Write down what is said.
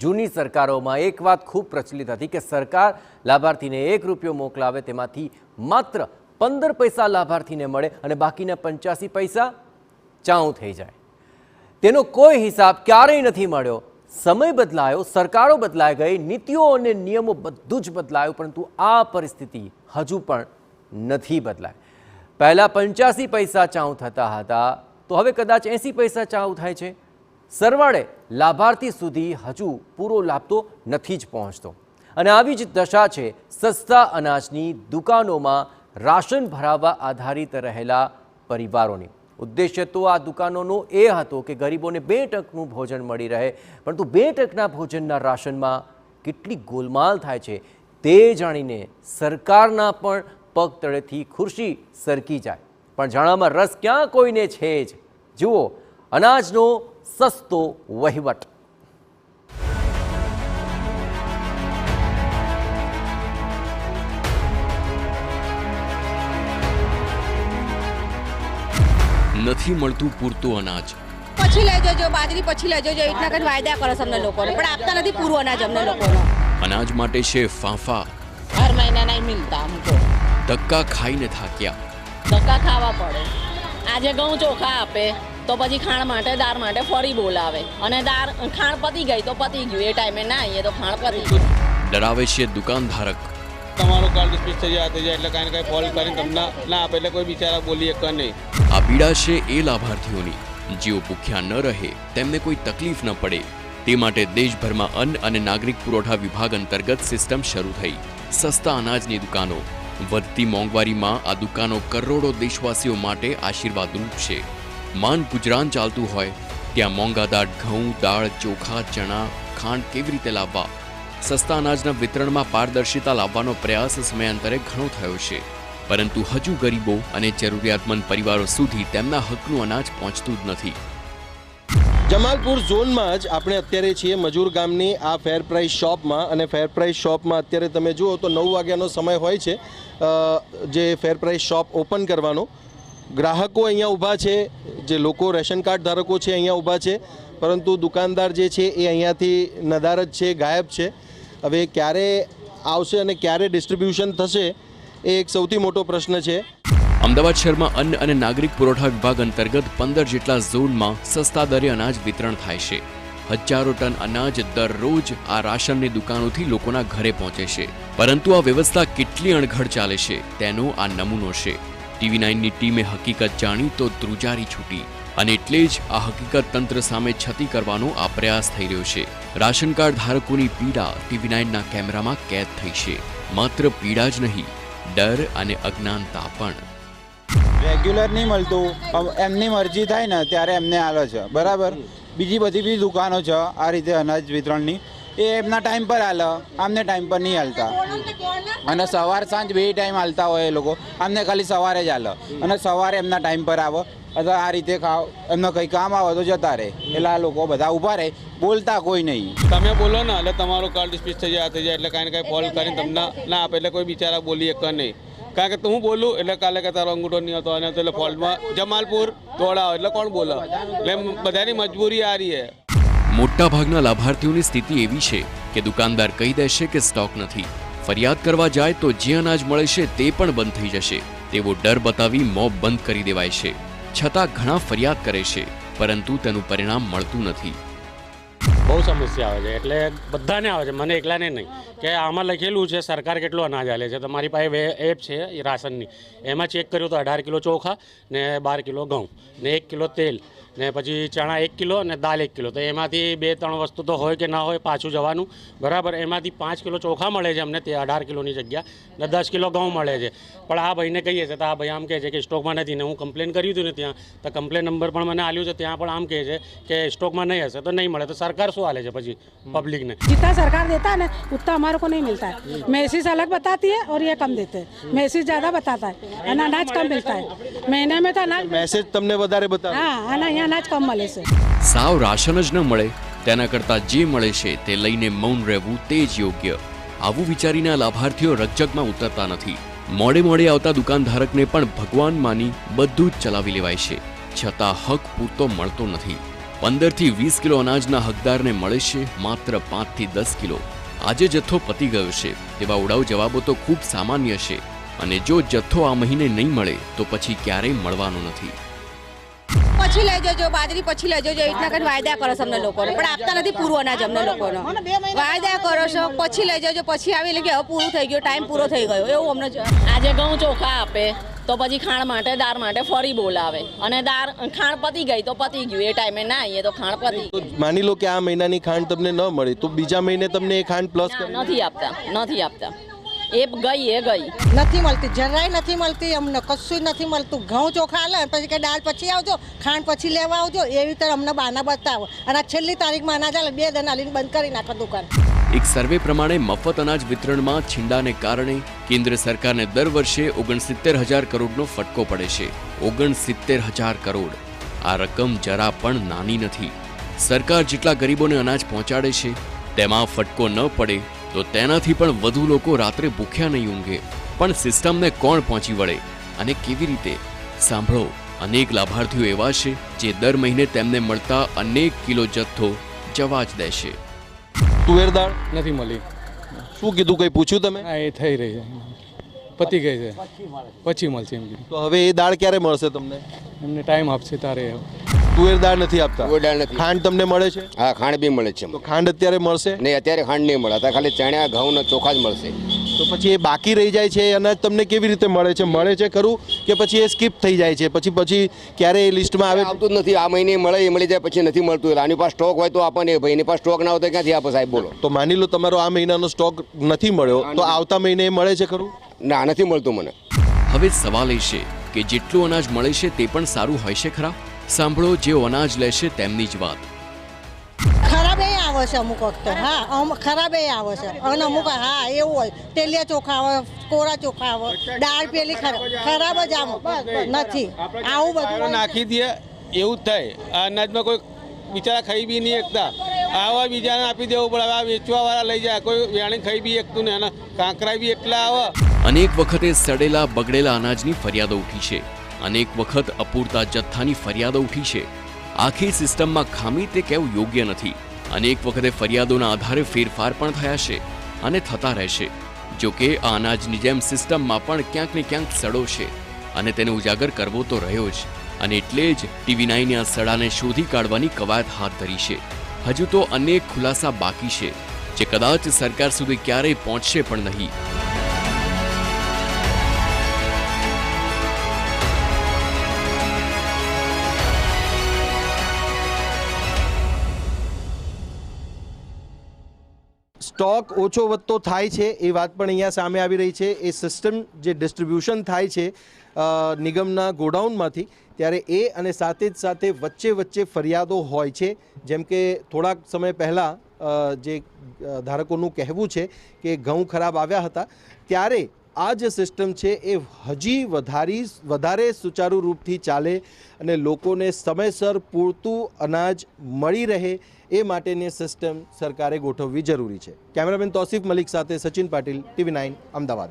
જૂની સરકારોમાં એક વાત ખૂબ પ્રચલિત હતી કે સરકાર લાભાર્થીને 1 રૂપિયો મોકલાવે તેમાંથી માત્ર 15 પૈસા લાભાર્થીને મળે અને બાકીના 85 પૈસા ચાઉં થઈ જાય. તેનો કોઈ હિસાબ ક્યારેય નથી મળ્યો. સમય બદલાયો, સરકારો બદલાઈ ગઈ, નીતિઓ અને નિયમો બધું જ બદલાયું, પરંતુ આ પરિસ્થિતિ હજુ પણ નથી બદલાય. પહેલાં 85 પૈસા ચાઉં થતા હતા તો હવે કદાચ 80 પૈસા ચાઉં થાય છે. સરવાળે લાભાર્થી સુધી હજુ પૂરો લાભ તો નથી જ પહોંચતો. અને આવી જ દશા છે સસ્તા અનાજની દુકાનોમાં રાશન ભરાવવા આધારિત રહેલા પરિવારોની. ઉદ્દેશ્ય તો આ દુકાનોનો એ હતો કે ગરીબોને 2 ટકનું ભોજન મળી રહે, પરંતુ 2 ટકના ભોજનના રાશનમાં કેટલી ગોલમાલ થાય છે તે જાણીને સરકારના પણ પગ તળેથી ખુરશી સરકી જાય. પણ જાણવામાં રસ ક્યાં કોઈને છે જ. જુઓ અનાજનો સસ્તો વહીવટ. નથી મળતું પૂરતું અનાજ. પછી લઈ જજો, બાજરી પછી લઈ જજો, એટલા કઈ વાયદા કરે છે અમને લોકોને, પણ આપતા નથી પૂરું અનાજ અમને લોકોને. અનાજ માટે છે ફાંફા. હર મહિના નહીં મિલતા हमको. ધક્કા ખાઈને થાક્યા. ધક્કા ખાવા પડે. આજે ઘઉં ચોખા આપે તો પછી ખાણ માટે દાળ માટે ફરી બોલાવે, અને દાળ ખાણ પતી ગઈ તો પતી ગયું, એ ટાઈમે ના આવીએ તો ખાણ પતી ગયું. ડરાવે છે દુકાનધારક. તમારો કાર્ડ ડિસ્પ્લે થઈ જાય એટલે કાંઈ ને કાંઈ ફોલ કરીને તમને ના આપે એટલે કોઈ બિચારા બોલી એક નહીં. આ પીડા છે એ લાભાર્થીઓની જેઓ ભૂખ્યા ન રહે, તેમને કોઈ તકલીફ ન પડે તે માટે દેશભરમાં અન્ન અને નાગરિક પુરવઠા વિભાગ અંતર્ગત સિસ્ટમ શરૂ થઈ. સસ્તા અનાજની દુકાનો. વધતી મોંઘવારીમાં આ દુકાનો કરોડો દેશવાસીઓ માટે આશીર્વાદરૂપ છે. માન ગુજરાન ચાલતું હોય ત્યાં મોંઘાદાટ ઘઉં, દાળ, ચોખા, ચણા, ખાંડ કેવી રીતે લાવવા? સસ્તા અનાજના વિતરણમાં પારદર્શિતા લાવવાનો પ્રયાસ સમયાંતરે ઘણો થયો છે, પરંતુ હજુ ગરીબો અને જરૂરિયાતમંદ પરિવારો સુધી તેમના હકનું અનાજ પહોંચતું જ નથી. જમાલપુર ઝોનમાં જ આપણે અત્યારે છીએ મજૂર ગામની આ ફેર પ્રાઇસ શોપમાં. અને ફેર પ્રાઇસ શોપમાં અત્યારે તમે જુઓ તો 9 વાગ્યાનો સમય હોય છે જે ફેર પ્રાઇસ શોપ ઓપન કરવાનો. ગ્રાહકો અહીંયા ઊભા છે, જે લોકો રેશન કાર્ડ ધારકો છે અહીંયા ઊભા છે, પરંતુ દુકાનદાર જે છે એ અહીંયાથી નદાર જ છે, ગાયબ છે. હવે ક્યારે આવશે અને ક્યારે ડિસ્ટ્રીબ્યુશન થશે એ એક સૌથી મોટો પ્રશ્ન છે. અમદાવાદ શહેરમાં અન્ન અને નાગરિક પુરવઠા વિભાગ અંતર્ગત 15 જેટલા ઝોનમાં સસ્તા દરે અનાજ વિતરણ થાય છે. હજારો ટન અનાજ દરરોજ આ રાશનની દુકાનોથી લોકોના ઘરે પહોંચે છે, પરંતુ આ વ્યવસ્થા કેટલી અણઘડ ચાલે છે તેનો આ નમૂનો છે. TV9ની ટીમે હકીકત જાણી તો ધ્રુજારી છૂટી, અને એટલે જ આ હકીકત તંત્ર સામે છતી કરવાનો આ પ્રયાસ થઈ રહ્યો છે. રાશન કાર્ડ ધારકોની પીડા TV9ના કેમેરામાં કેદ થઈ છે. માત્ર પીડા જ નહીં, ડર અને અજ્ઞાનતા પણ. રેગ્યુલર નહીં મળતું, એમની મરજી થાય ને ત્યારે એમને આલે છે, બરાબર. બીજી બધી બી દુકાનો છે આ રીતે અનાજ વિતરણની, એ એમના ટાઈમ પર આલે, આમને ટાઈમ પર નહીં હાલતા. અને સવાર સાંજ 2 ટાઈમ હાલતા હોય એ લોકો, આમને ખાલી સવારે જ હાલે, અને સવારે એમના ટાઈમ પર આવે. અથવા આ રીતે ખાવ, એમને કંઈ કામ આવે તો જતા રહે, એટલે આ લોકો બધા ઊભા રહે, બોલતા કોઈ નહીં. તમે બોલો ને એટલે તમારો કાર્ડ ડિસ્પ્લે થઈ જાય એટલે કાંઈ ને કાંઈ ફોલ કરીને તમને ના આપે એટલે કોઈ બિચારા બોલી એક નહીં. કારણ કે હું બોલું એટલે કાલે કે તારો અંગૂઠો નહીં હતો, અને એટલે ફોલ્ટમાં જમાલપુર દોડાવો એટલે કોણ બોલે? એટલે બધાની મજબૂરી આ રહી છે. મોટા ભાગના લાભાર્થીઓની સ્થિતિ એવી છે કે દુકાનદાર કહી દેશે કે સ્ટોક નથી. ફરિયાદ કરવા જાય તો જે અનાજ મળે છે તે પણ બંધ થઈ જશે તેવો ડર બતાવી મોબ બંધ કરી દેવાય છે. છતાં ઘણા ફરિયાદ કરે છે, પરંતુ તેનું પરિણામ મળતું નથી. બહુ સમસ્યા આવે છે, એટલે બધાને આવે છે, મને એકલાને નહીં. કે આમાં લખેલું છે સરકાર કેટલું અનાજ આલે છે. તમારી પાસે એપ છે રાશનની, એમાં ચેક કર્યું તો 18 કિલો ચોખા ને 12 કિલો ઘઉં ને 1 કિલો તેલ ને પછી ચણા 1 કિલો અને દાળ 1 કિલો. તો એમાંથી 2-3 વસ્તુ તો હોય કે ના હોય, પાછું જવાનું, બરાબર. એમાંથી 5 કિલો ચોખા મળે છે અમને, તે 18 કિલોની જગ્યા, ને 10 કિલો ઘઉં મળે છે. પણ આ ભાઈને કહીએ છીએ તો આ ભાઈ આમ કહે છે કે સ્ટોકમાં નથી. ને હું કમ્પ્લેન કર્યું હતું ને ત્યાં, તો કમ્પ્લેન નંબર પણ મને આલ્યું છે, ત્યાં પણ આમ કહે છે કે સ્ટોકમાં નહીં હશે તો નહીં મળે. તો સરકાર શું હાલે છે પછી પબ્લિકને? जितना सरकार देता है ना उतना हमारे को नहीं मिलता है. मैसेज अलग बताती है और ये कम देते हैं. मैसेज ज़्यादा बताता है, अनाज कम मिलता है. महीने में तो अनाज મેસેજ તમને વધારે બતાવે. हाँ, अनाज कम મળે છે. સાવ રાશન જ ન મળે તેના કરતાં જે મળે છે તે લઈને મૌન રહેવું તે જ યોગ્ય. આવું વિચારીને આ લાભાર્થીઓ રકજકમાં ઉતરતા નથી. મોડે મોડે આવતા દુકાનધારકને પણ ભગવાન માની બધું જ ચલાવી લેવાય છે, છતાં હક પૂરતો મળતો નથી. 15થી 20 કિલો અનાજના હકદારને મળે છે માત્ર 5થી 10 કિલો. આજે જથ્થો પતી ગયો છે તેવા ઉડાઉ જવાબો તો ખૂબ સામાન્ય છે અને જો જથ્થો આ મહિને નહીં મળે તો પછી ક્યારેય મળવાનો નથી. પછી લઈ જજો, બાજરી પછી લઈ જજો, એટલા કરીને વાયદા કરો છો અમને લોકોને, પણ આપતા નથી પૂરું અનાજ અમને લોકોનો. વાયદા કરો છો પછી લઈ જજો, પછી આવી એટલે કે હવે પૂરું થઈ ગયું, ટાઈમ પૂરો થઈ ગયો એવું અમને આજે ઘઉં ચોખા આપે તો પછી ખાણ માટે દાળ માટે ફરી બોલાવે, અને દાળ ખાણ પતી ગઈ તો પતી ગયું, એ ટાઈમે ના આવીએ તો ખાણ પતી તો માની લો કે આ મહિનાની ખાંડ તમને ન મળી તો બીજા મહિને તમને એ ખાંડ પ્લસ નથી આપતા, નથી આપતા. એ ગઈ નથી મળતી, જરાય નથી મળતી, અમને કશું નથી મળતું. ઘઉં ચોખા હાલે પછી કે દાળ પછી આવજો, ખાંડ પછી લેવા આવજો, એવી રીતે અમને બહાના બતાવો. અને આ છેલ્લી તારીખમાં અનાજ હાલે 2 દન હાલીને બંધ કરી નાખો દુકાન. એક સર્વે પ્રમાણે મફત અનાજ વિતરણમાં છીંડાને કારણે કેન્દ્ર સરકારને દર વર્ષે 69,000 કરોડનો ફટકો પડે છે. 69,000 કરોડ. આ રકમ જરા પણ નાની નથી. સરકાર જેટલા ગરીબોને અનાજ પહોંચાડે છે તેમાં ફટકો ન પડે તો તેનાથી પણ વધુ લોકો રાત્રે ભૂખ્યા નહીં ઊંઘે. પણ સિસ્ટમને કોણ પહોંચી વળે અને કેવી રીતે? સાંભળો, અનેક લાભાર્થીઓ એવા છે જે દર મહિને તેમને મળતા અનેક કિલો જથ્થો જવા જ દેશે. તુવેર દાળ નથી મળી. શું કીધું, કંઈ પૂછ્યું તમે? હા, એ થઈ રહી છે, પતી ગઈ છે, પછી મળશે એમ કીધું. તો હવે એ દાળ ક્યારે મળશે તમને? એમને ટાઈમ આપશે તારે. તુવેર દાળ નથી આપતા? તુવેર દાળ નથી. ખાંડ તમને મળે છે? હા, ખાંડ બી મળે છે. તો ખાંડ અત્યારે મળશે નહીં, અત્યારે ખાંડ નહીં મળે, અત્યારે ખાલી ચણા ઘઉં ને ચોખા જ મળશે. તો પછી એ બાકી રહી જાય છે, અનાજ તમને કેવી રીતે મળે છે? મળે છે ખરું કે પછી એ સ્કીપ થઈ જાય છે? પછી ક્યારે એ લિસ્ટમાં આવે? આવતું જ નથી. આ મહિને મળે એ મળી જાય, પછી નથી મળતું. એટલે આની પાસે સ્ટોક હોય તો આપણને, ભાઈ એની પાસે સ્ટોક ના હોય તો ક્યાંથી આપે સાહેબ? બોલો. તો માની લો તમારો આ મહિનાનો સ્ટોક નથી મળ્યો તો આવતા મહિને એ મળે છે ખરું? ના, નથી મળતું મને. હવે સવાલ એ છે કે જેટલું અનાજ મળે છે તે પણ સારું હોય છે ખરા? સાંભળો જેઓ અનાજ લેશે તેમની જ વાત. ખરાબ એ આવે છે અમુક વખતે, હા ખરાબ એ આવે છે. અને અમુક હા એવું હોય, તેલિયા ચોખા આવે, કોરા ચોખા આવે, દાળ પેલી ખરાબ જ આવે નથી. આવું બધું નાખી દે એવું જ થાય. આ અનાજમાં કોઈ બિચારા ખાઈ બી નહીં એકતા, આવા બીજાને આપી દેવું પડે. આ વેચવાવાળા લઈ જાય, કોઈ વેણી ખાઈ બી એકતું ને, એના કાંકરા બી એટલા આવે. અનેક વખતે સડેલા બગડેલા અનાજની ફરિયાદો ઉઠી છે. અનેક વખત અપૂરતા જથ્થાની ફરિયાદો ઉઠી છે. આખી સિસ્ટમમાં ખામી તે કહેવું યોગ્ય નથી. અનેક વખતે ફરિયાદોના આધારે ફેરફાર પણ થયા છે અને થતા રહેશે. જો કે આ અનાજની જેમ સિસ્ટમમાં પણ ક્યાંક ને ક્યાંક સડો છે અને તેને ઉજાગર કરવો તો રહ્યો જ. અને એટલે જ TV9 આ સડાને શોધી કાઢવાની કવાયત હાથ ધરી છે. હજુ તો અનેક ખુલાસા બાકી છે જે કદાચ સરકાર સુધી ક્યારેય પહોંચશે પણ નહીં. સ્ટોક ઓછો વધતો થાય છે એ વાત પણ અહીંયા સામે આવી રહી છે. એ સિસ્ટમ જે ડિસ્ટ્રીબ્યુશન થાય છે નિગમના ગોડાઉનમાંથી, ત્યારે એ અને સાથે જ સાથે વચ્ચે ફરિયાદો હોય છે. જેમ કે થોડાક સમય પહેલાં જે ધારકોનું કહેવું છે કે ઘઉં ખરાબ આવ્યા હતા, ત્યારે આ જે સિસ્ટમ છે એ હજી વધારે સુચારુ રૂપથી ચાલે અને લોકોને સમયસર પૂરતું અનાજ મળી રહે એ માટેની સિસ્ટમ સરકારે ગોઠવવી જરૂરી છે. કેમેરામેન તૌસીફ મલિક સાથે સચિન પાટીલ, TV9 અમદાવાદ.